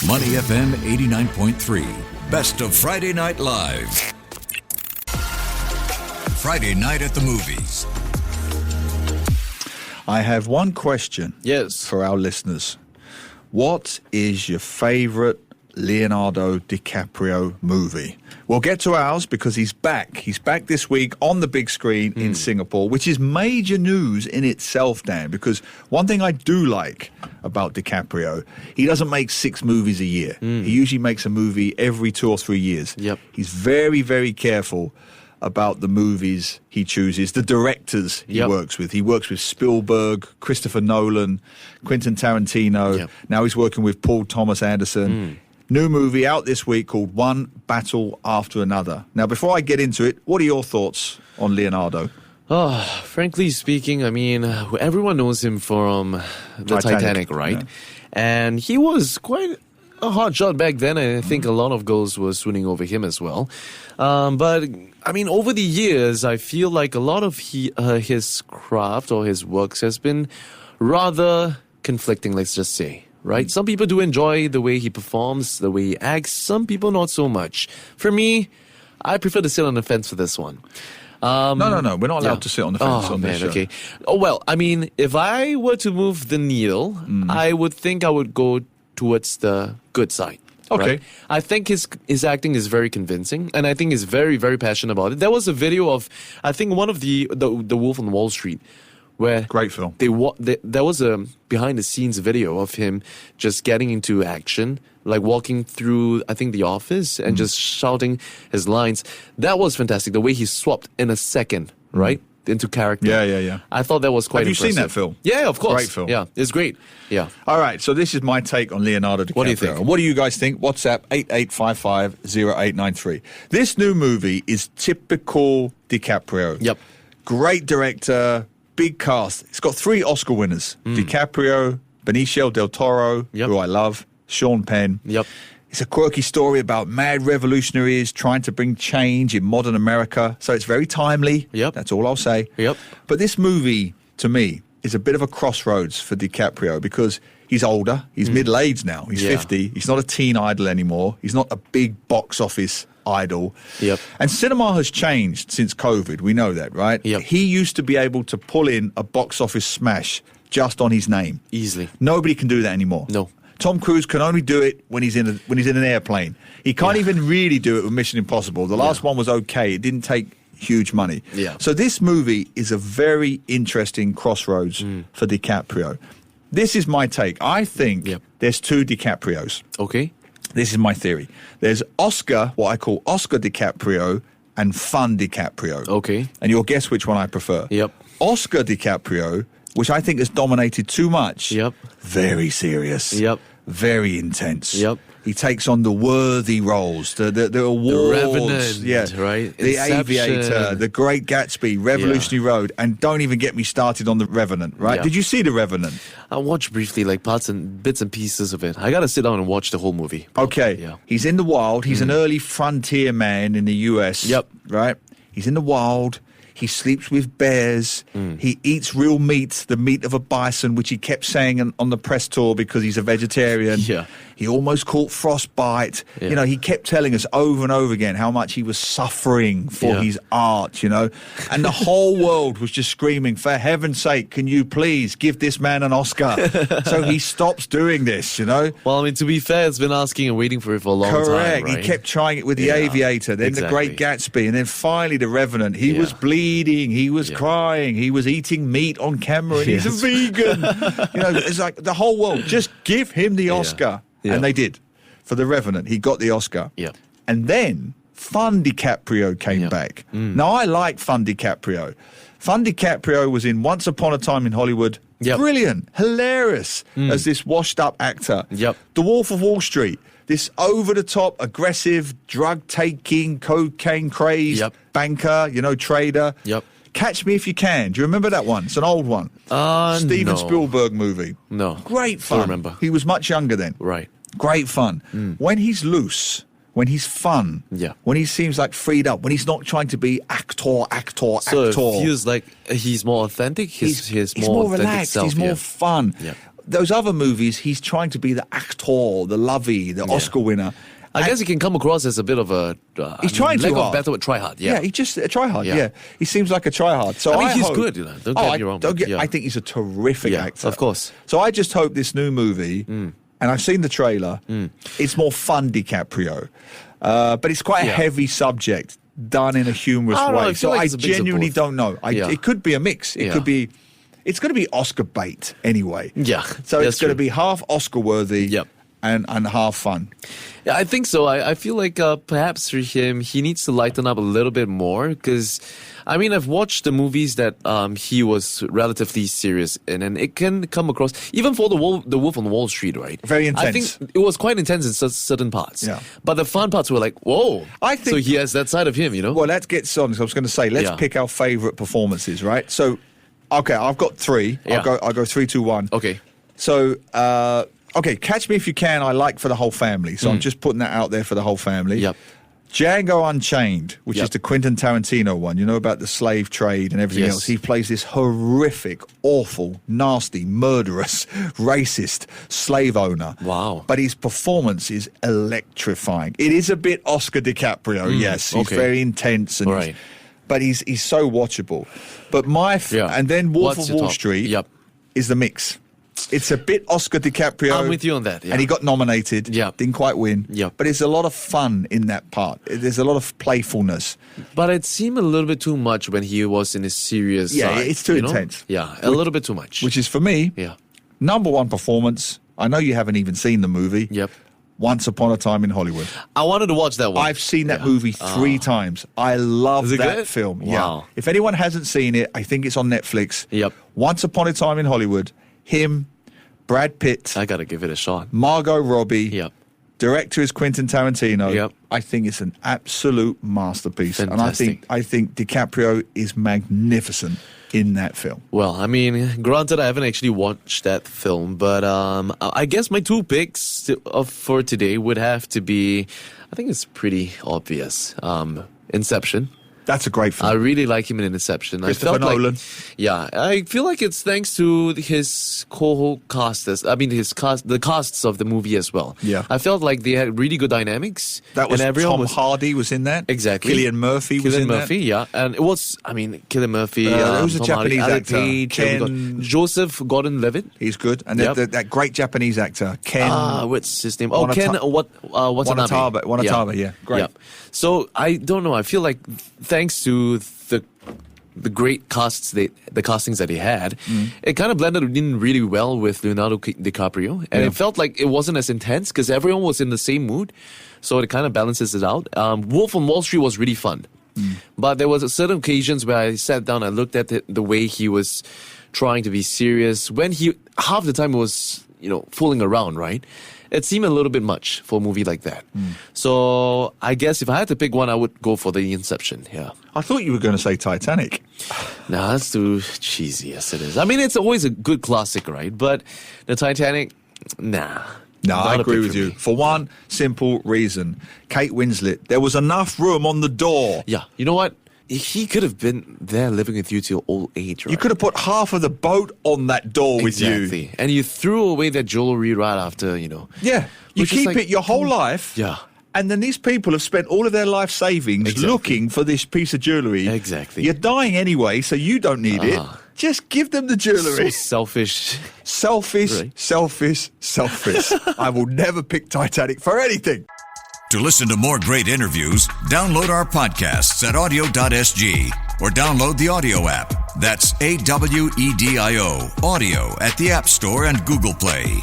Money FM 89.3. Best of Friday Night Live. Friday night at the movies. I have one question Yes. for our listeners. What is your favorite Leonardo DiCaprio movie? We'll get to ours because he's back. He's back this week on the big screen in Singapore, which is major news in itself, Dan, because one thing I do like about DiCaprio, he doesn't make 6 movies a year. He usually makes a movie every 2 or 3 years. Yep. He's very, very careful about the movies he chooses, the directors he works with. He works with Spielberg, Christopher Nolan, Quentin Tarantino. Yep. Now he's working with Paul Thomas Anderson. New movie out this week called One Battle After Another. Now, before I get into it, what are your thoughts on Leonardo? Frankly speaking, I mean, everyone knows him from the Titanic, right? Yeah. And he was quite a hot shot back then, and I think a lot of girls were swooning over him as well. But, I mean, over the years, I feel like a lot of his craft or his works has been rather conflicting, let's just say. Right? Some people do enjoy the way he performs, the way he acts. Some people not so much. For me, I prefer to sit on the fence for this one. No. We're not allowed to sit on the fence on this show. Okay. Oh, well, I mean, if I were to move the needle, I would think I would go towards the good side. Okay. Right? I think his acting is very convincing, and I think he's very, very passionate about it. There was a video of, I think, one of the Wolf on Wall Street, where Great film. there was a behind-the-scenes video of him just getting into action, like walking through, I think, the office and just shouting his lines. That was fantastic. The way he swapped in a second, right, into character. Yeah. I thought that was quite Have you impressive. seen that film? Yeah, of course. Great film. Yeah, it's great. Yeah. All right, so this is my take on Leonardo DiCaprio. What do you think? What do you guys think? WhatsApp 88550893. This new movie is typical DiCaprio. Yep. Great director, big cast. It's got 3 Oscar winners. DiCaprio, Benicio del Toro, who I love, Sean Penn. Yep. It's a quirky story about mad revolutionaries trying to bring change in modern America. So it's very timely. Yep. That's all I'll say. Yep. But this movie, to me, is a bit of a crossroads for DiCaprio because he's older. He's middle-aged now. He's 50. He's not a teen idol anymore. He's not a big box office idol. Yep. And cinema has changed since COVID. We know that, right? Yep. He used to be able to pull in a box office smash just on his name. Easily. Nobody can do that anymore. No. Tom Cruise can only do it when he's in an airplane. He can't even really do it with Mission Impossible. The last one was okay. It didn't take huge money. Yeah. So this movie is a very interesting crossroads for DiCaprio. This is my take. I think there's 2 DiCaprios. Okay. This is my theory. There's Oscar, what I call Oscar DiCaprio, and Fun DiCaprio. Okay. And you'll guess which one I prefer. Yep. Oscar DiCaprio, which I think has dominated too much. Yep. Very serious. Yep. Very intense. Yep. He takes on the worthy roles, the awards, Revenant, right? The Inception. Aviator, The Great Gatsby, Revolutionary Road, and don't even get me started on The Revenant, right? Yeah. Did you see The Revenant? I watched briefly, like bits and pieces of it. I gotta sit down and watch the whole movie. Okay. Yeah. He's in the wild. He's an early frontier man in the US. Yep. Right? He's in the wild. He sleeps with bears. He eats real meat, the meat of a bison, which he kept saying on the press tour because he's a vegetarian. Yeah. He almost caught frostbite. Yeah. You know, he kept telling us over and over again how much he was suffering for his art, you know. And the whole world was just screaming, for heaven's sake, can you please give this man an Oscar? So he stops doing this, you know. Well, I mean, to be fair, it's been asking and waiting for it for a long time. Correct. Right? He kept trying it with The Aviator, then The Great Gatsby, and then finally The Revenant. He was bleeding. He was crying. He was eating meat on camera. And he's a vegan. You know, it's like the whole world, just give him the Oscar. Yeah. And they did. For The Revenant, he got the Oscar. Yeah. And then Fun DiCaprio came back. Now, I like Fun DiCaprio. Fun DiCaprio was in Once Upon a Time in Hollywood. Yep. Brilliant. Hilarious as this washed-up actor. Yep. The Wolf of Wall Street. This over-the-top, aggressive, drug-taking, cocaine-crazed banker, you know, trader. Yep. Catch Me If You Can. Do you remember that one? It's an old one. Steven no. Spielberg movie. No. Great fun. Don't remember. He was much younger then. Right. Great fun. When he's loose, when he's fun, when he seems like freed up, when he's not trying to be actor. So it feels like he's more authentic. He's more authentic relaxed. self, He's more fun. Yeah. those other movies, he's trying to be the actor, the lovey, the Oscar winner. I guess he can come across as a bit of a... he's trying too hard. Better with try-hard, yeah. He just a try-hard, yeah. He seems like a try-hard. So he's hope, good, don't get me wrong. I think he's a terrific actor. Of course. So I just hope this new movie, and I've seen the trailer, it's more fun DiCaprio. But it's quite a heavy subject, done in a humorous way. So I genuinely don't know. It could be a mix. It could be... It's going to be Oscar bait anyway. Yeah. So it's going to be half Oscar-worthy and half fun. Yeah, I think so. I feel like perhaps for him, he needs to lighten up a little bit more because, I mean, I've watched the movies that he was relatively serious in, and it can come across, even for the Wolf on Wall Street, right? Very intense. I think it was quite intense in certain parts. Yeah. But the fun parts were like, whoa. I think, so he has that side of him, Well, let's get on. So I was going to say, let's pick our favourite performances, right? So, okay, I've got three. Yeah. I'll go 3, 2, 1. Okay. So, okay, Catch Me If You Can, I like for the whole family. So I'm just putting that out there for the whole family. Yep. Django Unchained, which is the Quentin Tarantino one, about the slave trade and everything else. He plays this horrific, awful, nasty, murderous, racist slave owner. Wow. But his performance is electrifying. It is a bit Oscar DiCaprio, yes. He's very intense. And but he's so watchable. But and then Wolf of Wall Street is the mix. It's a bit Oscar DiCaprio. I'm with you on that. Yeah. And he got nominated. Didn't quite win. But it's a lot of fun in that part. There's a lot of playfulness. But it seemed a little bit too much when he was in his serious side. It's too intense. Yeah, a little bit too much. Which is, for me, number one performance. I know you haven't even seen the movie. Once Upon a Time in Hollywood. I wanted to watch that one. I've seen that movie 3 times. I love that film. Wow. Yeah. If anyone hasn't seen it, I think it's on Netflix. Once Upon a Time in Hollywood. Him, Brad Pitt. I got to give it a shot. Margot Robbie. Director is Quentin Tarantino. I think it's an absolute masterpiece. Fantastic. And I think DiCaprio is magnificent in that film. Well, I mean, granted, I haven't actually watched that film, but I guess my 2 picks for today would have to be, I think it's pretty obvious, Inception. That's a great film. I really like him in Inception. Christopher Nolan. I feel like it's thanks to his co-casters. I mean, the casts of the movie as well. Yeah. I felt like they had really good dynamics. That was Tom Hardy was in that. Exactly. Cillian Murphy was in that. Yeah. And it was, I mean, Cillian Murphy. Who's a Tom Japanese Hardy, actor? Joseph Gordon-Levitt. He's good. And that great Japanese actor, Ken. What's his name? Oh, Ken Watanabe. Watanabe, yeah. Great. Yeah. So, I don't know. I feel like thanks to the great the castings that he had, it kind of blended in really well with Leonardo DiCaprio, and it felt like it wasn't as intense because everyone was in the same mood, so it kind of balances it out. Wolf on Wall Street was really fun, but there was certain occasions where I sat down and looked at the way he was trying to be serious when he half the time was fooling around, right? It seemed a little bit much for a movie like that. So I guess if I had to pick one, I would go for the Inception. Yeah. I thought you were going to say Titanic. Nah, that's too cheesy. Yes, it is. I mean, it's always a good classic, right? But the Titanic, nah. No, I agree with you. For one simple reason. Kate Winslet, there was enough room on the door. Yeah. You know what? He could have been there living with you till old age, right? You could have put half of the boat on that door with you. Exactly. And you threw away that jewelry right after, Yeah. You keep it your whole life. Yeah. And then these people have spent all of their life savings looking for this piece of jewellery. Exactly. You're dying anyway, so you don't need it. Just give them the jewellery. So selfish. Selfish, really? selfish. I will never pick Titanic for anything. To listen to more great interviews, download our podcasts at audio.sg or download the audio app. That's AWEDIO, audio at the App Store and Google Play.